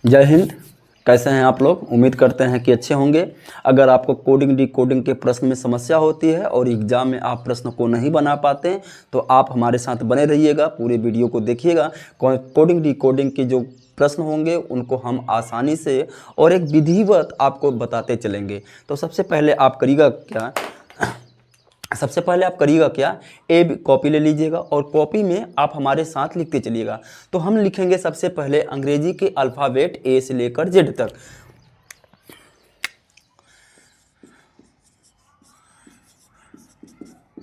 जय हिंद। कैसे हैं आप लोग? उम्मीद करते हैं कि अच्छे होंगे। अगर आपको कोडिंग डिकोडिंग के प्रश्न में समस्या होती है और एग्ज़ाम में आप प्रश्न को नहीं बना पाते हैं तो आप हमारे साथ बने रहिएगा, पूरे वीडियो को देखिएगा। कोडिंग डिकोडिंग के जो प्रश्न होंगे उनको हम आसानी से और एक विधिवत आपको बताते चलेंगे। तो सबसे पहले आप करिएगा क्या, कॉपी ले लीजिएगा और कॉपी में आप हमारे साथ लिखते चलिएगा। तो हम लिखेंगे सबसे पहले अंग्रेजी के अल्फ़ाबेट ए से लेकर जेड तक।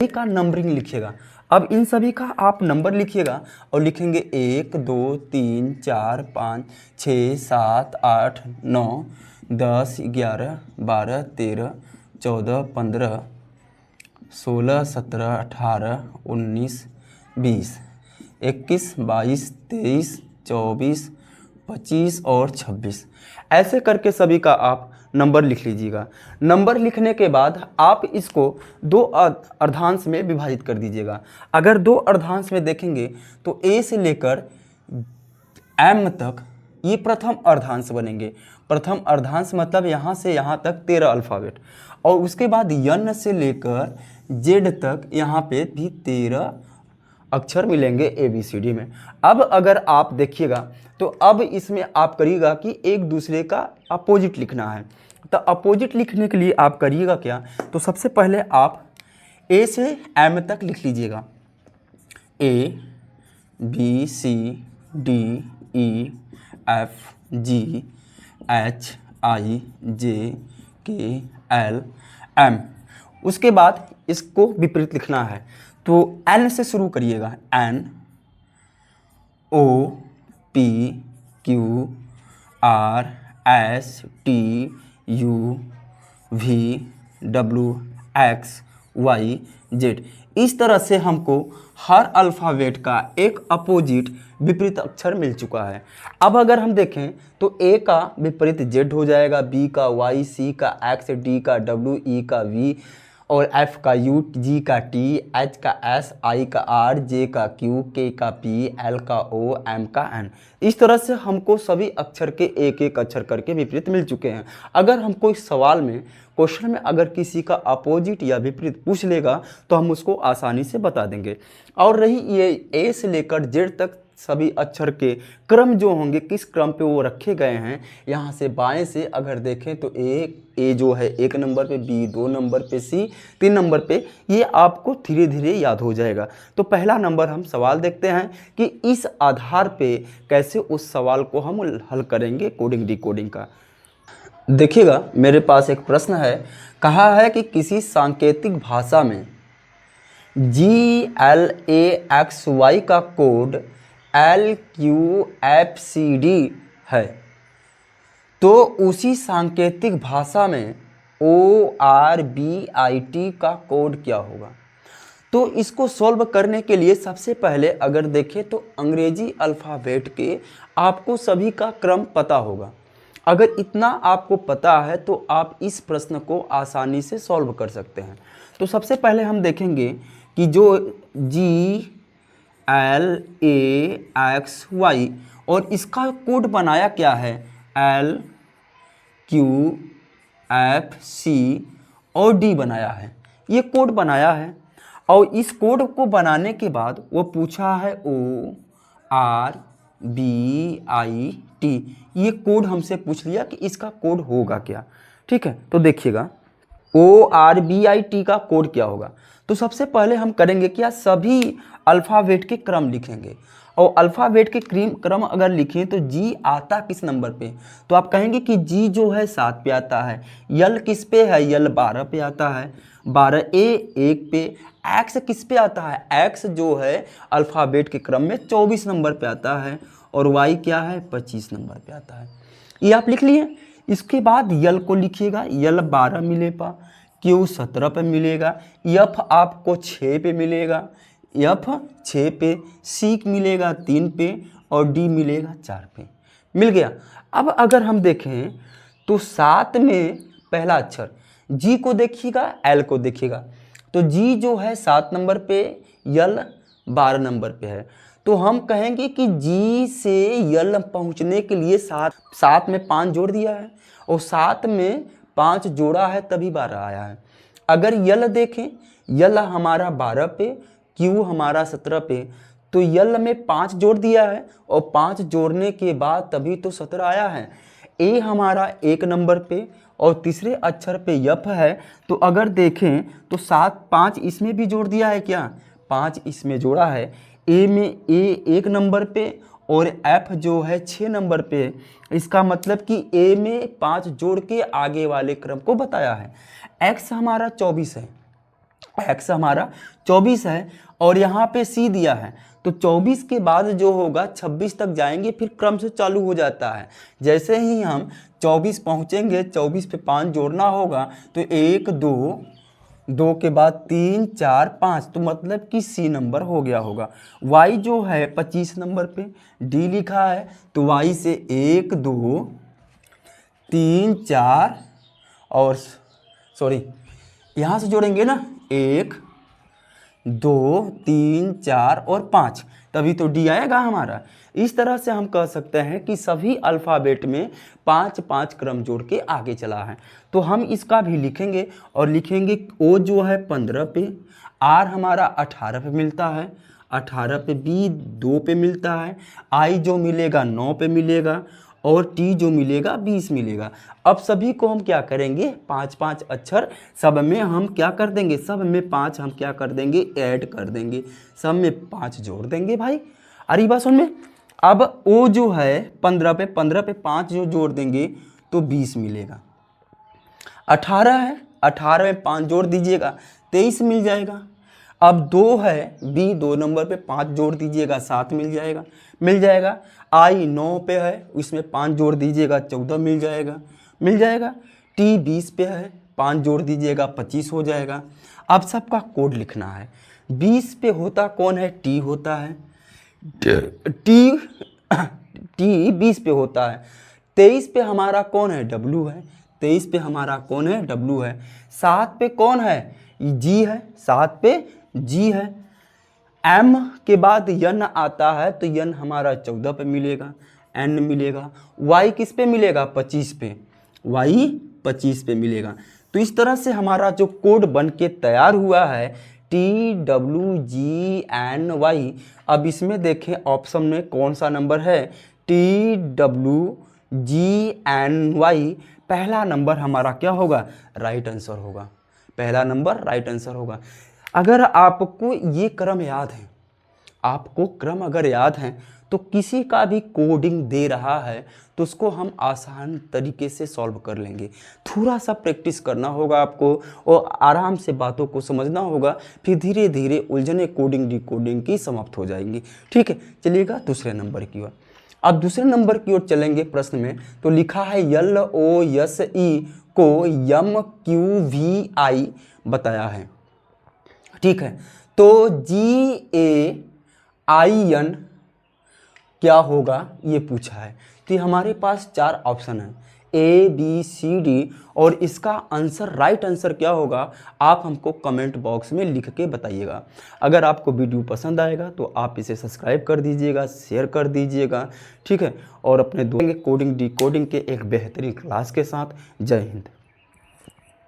का नंबरिंग लिखिएगा। अब इन सभी का आप नंबर लिखिएगा और लिखेंगे 1 2 3 4 5 6 7 8 9 10 11 12 13 14 15 16 17 18 19 20 21 22 23 24 25 और 26 ऐसे करके सभी का आप नंबर लिख लीजिएगा। नंबर लिखने के बाद आप इसको दो अर्धांश में विभाजित कर दीजिएगा। अगर दो अर्धांश में देखेंगे तो ए से लेकर एम तक ये प्रथम अर्धांश बनेंगे। प्रथम अर्धांश मतलब यहाँ से यहाँ तक 13 अल्फ़ाबेट, और उसके बाद यन से लेकर जेड तक यहाँ पे भी 13 अक्षर मिलेंगे ABCD में। अब अगर आप देखिएगा तो अब इसमें आप करिएगा कि एक दूसरे का अपोजिट लिखना है। तो अपोजिट लिखने के लिए आप करिएगा क्या, तो सबसे पहले आप ए से एम तक लिख लीजिएगा। A B C D E F G H I J K L M। उसके बाद इसको विपरीत लिखना है तो N से शुरू करिएगा। N O P Q R S T U V W X Y Z। इस तरह से हमको हर अल्फ़ाबेट का एक अपोजिट विपरीत अक्षर मिल चुका है। अब अगर हम देखें तो A का विपरीत Z हो जाएगा, B का Y, C का X, D का W, E का V और F का U, G का T, H का S, I का R, J का Q, K का P, L का O, M का N। इस तरह से हमको सभी अक्षर के एक एक अक्षर करके विपरीत मिल चुके हैं। अगर हमको इस सवाल में क्वेश्चन में अगर किसी का अपोजिट या विपरीत पूछ लेगा तो हम उसको आसानी से बता देंगे। और रही ये ए से लेकर जेड तक सभी अक्षर के क्रम जो होंगे, किस क्रम पे वो रखे गए हैं, यहाँ से बाएं से अगर देखें तो ए जो है 1 नंबर पे, बी 2 नंबर पे, सी 3 नंबर पे, ये आपको धीरे धीरे याद हो जाएगा। तो पहला नंबर हम सवाल देखते हैं कि इस आधार पे कैसे उस सवाल को हम हल करेंगे कोडिंग डिकोडिंग का। देखिएगा मेरे पास एक प्रश्न है। कहा है कि किसी सांकेतिक भाषा में GLAXY का कोड LQFCD है, तो उसी सांकेतिक भाषा में ORBIT का कोड क्या होगा। तो इसको सॉल्व करने के लिए सबसे पहले अगर देखें तो अंग्रेजी अल्फ़ाबेट के आपको सभी का क्रम पता होगा। अगर इतना आपको पता है तो आप इस प्रश्न को आसानी से सॉल्व कर सकते हैं। तो सबसे पहले हम देखेंगे कि जो GLAXY और इसका कोड बनाया क्या है, LQFC और D बनाया है। ये कोड बनाया है और इस कोड को बनाने के बाद वो पूछा है ORBIT। ये कोड हमसे पूछ लिया कि इसका कोड होगा क्या। ठीक है, तो देखिएगा ORBIT का कोड क्या होगा। तो सबसे पहले हम करेंगे क्या, सभी अल्फ़ाबेट के क्रम लिखेंगे। और अल्फ़ाबेट के क्रम अगर लिखें तो जी आता किस नंबर पे, तो आप कहेंगे कि जी जो है 7 पे आता है। यल किस पे है, यल 12 पे आता है, 12 ए 1 पे। एक्स किस पे आता है, एक्स जो है अल्फ़ाबेट के क्रम में 24 नंबर पे आता है। और वाई क्या है, 25 नंबर पे आता है। ये आप लिख लिए। इसके बाद यल को लिखिएगा, यल 12 मिलेगा, क्यू 17 पे मिलेगा, एफ आपको 6 पे मिलेगा, एफ 6 पे, सी मिलेगा 3 पे और डी मिलेगा 4 पे। मिल गया। अब अगर हम देखें तो 7 में पहला अक्षर जी को देखिएगा, एल को देखिएगा। तो जी जो है 7 नंबर पे, यल 12 नंबर पे है। तो हम कहेंगे कि जी से यल पहुंचने के लिए सात में 5 जोड़ दिया है और 7 में 5 जोड़ा है तभी 12 आया है। अगर यल देखें, यल हमारा 12 पे, क्यू हमारा 17 पे, तो यल में 5 जोड़ दिया है और 5 जोड़ने के बाद तभी तो 17 आया है। ए हमारा 1 नंबर पे और तीसरे अक्षर पे यफ है, तो अगर देखें तो 7 5 इसमें भी जोड़ दिया है क्या, 5 इसमें जोड़ा है। ए में ए 1 नंबर पे और एफ जो है 6 नंबर पे, इसका मतलब कि ए में 5 जोड़ के आगे वाले क्रम को बताया है। एक्स हमारा 24 है, एक्स हमारा 24 है और यहाँ पे सी दिया है, तो 24 के बाद जो होगा 26 तक जाएंगे, फिर क्रम से चालू हो जाता है। जैसे ही हम 24 पहुँचेंगे, 24 पे 5 जोड़ना होगा, तो 1 2 2 के बाद 3 4 5, तो मतलब कि सी नंबर हो गया होगा। वाई जो है 25 नंबर पे डी लिखा है, तो वाई से 1 2 3 4 और सॉरी यहाँ से जोड़ेंगे ना, 1 2 3 4 और 5, तभी तो डी आएगा हमारा। इस तरह से हम कह सकते हैं कि सभी अल्फ़ाबेट में 5 5 क्रम जोड़ के आगे चला है। तो हम इसका भी लिखेंगे और लिखेंगे ओ जो है 15 पे, आर हमारा 18 पे मिलता है, 18 पे, बी 2 पे मिलता है, आई जो मिलेगा 9 पे मिलेगा और टी जो मिलेगा 20 मिलेगा। अब सभी को हम क्या करेंगे, 5 5 अक्षर सब में हम क्या कर देंगे, सब में 5 हम क्या कर देंगे, ऐड कर देंगे, सब में 5 जोड़ देंगे भाई। अरे बात सुन में, अब ओ जो है 15 पे 5 जो जोड़ देंगे तो 20 मिलेगा। 18 है, 18 में 5 जोड़ दीजिएगा 23 मिल जाएगा। अब 2 है, बी 2 नंबर पे 5 जोड़ दीजिएगा 7 मिल जाएगा। आई 9 पे है, इसमें 5 जोड़ दीजिएगा 14 मिल जाएगा। टी 20 पे है, 5 जोड़ दीजिएगा 25 हो जाएगा। अब सबका कोड लिखना है। 20 पे होता कौन है, टी होता है, टी 20 पे होता है। 23 पे हमारा कौन है, डब्लू है, 23 पे हमारा कौन है, डब्लू है। 7 पे कौन है, जी है, 7 पे जी है। एम के बाद यन आता है, तो यन हमारा 14 पे मिलेगा, एन मिलेगा। वाई किस पे मिलेगा, 25 पे, वाई 25 पे मिलेगा। तो इस तरह से हमारा जो कोड बन के तैयार हुआ है, T W G N Y. अब इसमें देखें ऑप्शन में कौन सा नंबर है, T W G N Y, पहला नंबर हमारा क्या होगा, राइट आंसर होगा, पहला नंबर राइट आंसर होगा। अगर आपको ये क्रम याद है, आपको क्रम अगर याद है, तो किसी का भी कोडिंग दे रहा है तो उसको हम आसान तरीके से सॉल्व कर लेंगे। थोड़ा सा प्रैक्टिस करना होगा आपको और आराम से बातों को समझना होगा, फिर धीरे धीरे उलझने कोडिंग डिकोडिंग की समाप्त हो जाएंगी। ठीक है, चलिएगा दूसरे नंबर की ओर। अब दूसरे नंबर की ओर चलेंगे। प्रश्न में तो लिखा है यल ओ यस ई को यम क्यू वी आई बताया है। ठीक है, तो जी ए आई एन क्या होगा ये पूछा है। तो हमारे पास 4 ऑप्शन हैं, ए बी सी डी, और इसका आंसर राइट आंसर क्या होगा आप हमको कमेंट बॉक्स में लिख के बताइएगा। अगर आपको वीडियो पसंद आएगा तो आप इसे सब्सक्राइब कर दीजिएगा, शेयर कर दीजिएगा। ठीक है, और अपने दोस्तों कोडिंग डिकोडिंग के एक बेहतरीन क्लास के साथ। जय हिंद।